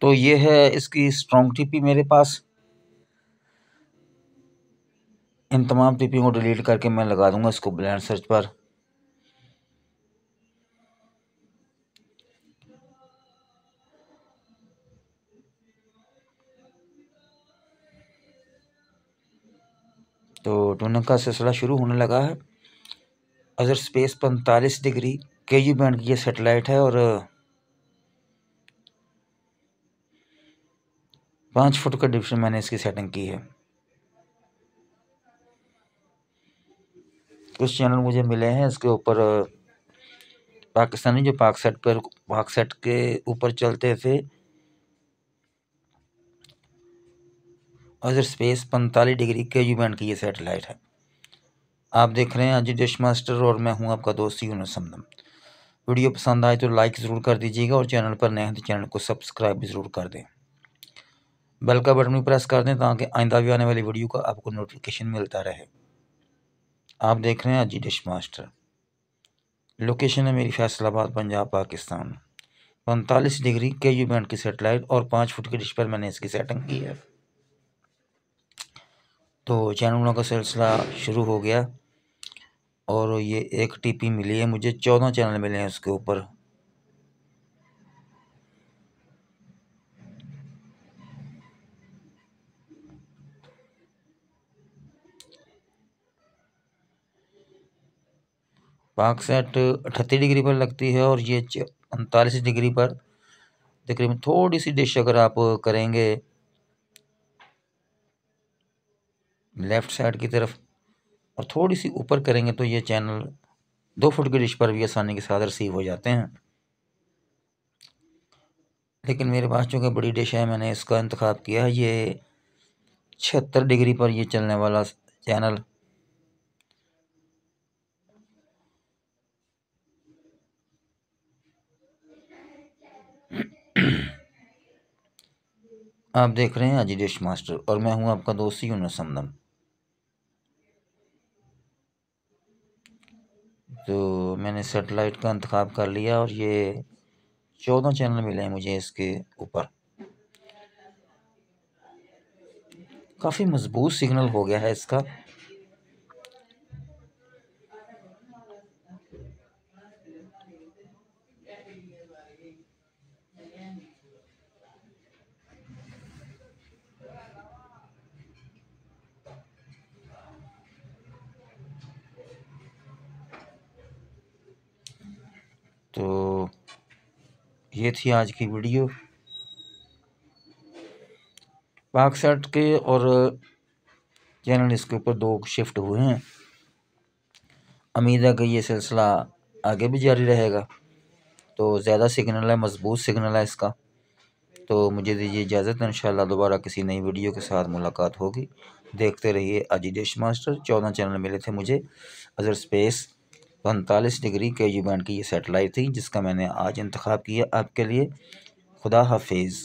तो ये है इसकी स्ट्रॉन्ग टीपी मेरे पास। इन तमाम टीपी को डिलीट करके मैं लगा दूंगा इसको ब्लेंड सर्च पर। तो ट्यूनिंग का सिलसिला शुरू होने लगा है। अजर स्पेस 45 डिग्री केयू बैंड की ये सेटेलाइट है और 5 फुट का डिवीजन मैंने इसकी सेटिंग की है। कुछ चैनल मुझे मिले हैं इसके ऊपर पाकिस्तानी, जो पाकसेट के ऊपर चलते थे। अजर स्पेस 45 डिग्री केयू बैंड की ये सेटेलाइट है। आप देख रहे हैं अजी डिश मास्टर और मैं हूं आपका दोस्त यूनुस समदम। वीडियो पसंद आए तो लाइक ज़रूर कर दीजिएगा और चैनल पर नए हैं तो चैनल को सब्सक्राइब भी ज़रूर कर दें। बेल का बटन भी प्रेस कर दें ताकि आइंदा भी आने वाली वीडियो का आपको नोटिफिकेशन मिलता रहे। आप देख रहे हैं अजी डिश मास्टर। लोकेशन है मेरी फैसलाबाद, पंजाब, पाकिस्तान। 45 डिग्री केयू बैंड की सेटेलाइट और 5 फुट की डिश पर मैंने इसकी सेटिंग की है। तो चैनलों का सिलसिला शुरू हो गया और ये एक टीपी मिली है मुझे, 14 चैनल मिले हैं उसके ऊपर। पाकसेट 38 डिग्री पर लगती है और ये 45 डिग्री पर। तकरीबन थोड़ी सी डिश अगर आप करेंगे लेफ़्ट साइड की तरफ और थोड़ी सी ऊपर करेंगे तो ये चैनल 2 फुट की डिश पर भी आसानी के साथ रिसीव हो जाते हैं। लेकिन मेरे पास चूँकि बड़ी डिश है, मैंने इसका इंतखाब किया है। ये 76 डिग्री पर ये चलने वाला चैनल। आप देख रहे हैं अजी डिश मास्टर और मैं हूं आपका दोस्त यूनुस समदम। तो मैंने सेटेलाइट का इंतखाब कर लिया और ये 14 चैनल मिले हैं मुझे इसके ऊपर। काफ़ी मजबूत सिग्नल हो गया है इसका। तो ये थी आज की वीडियो। पाकसेट के और चैनल इसके ऊपर 2 शिफ्ट हुए हैं। उम्मीद है कि ये सिलसिला आगे भी जारी रहेगा। तो ज़्यादा सिग्नल है, मजबूत सिग्नल है इसका। तो मुझे दीजिए इजाज़त, इंशाल्लाह दोबारा किसी नई वीडियो के साथ मुलाकात होगी। देखते रहिए अजी डिश मास्टर। 14 चैनल मिले थे मुझे। अजर स्पेस 45 डिग्री केयू बैंड की ये सेटेलाइट थी जिसका मैंने आज इंतखाब किया आपके लिए। खुदा हाफिज़।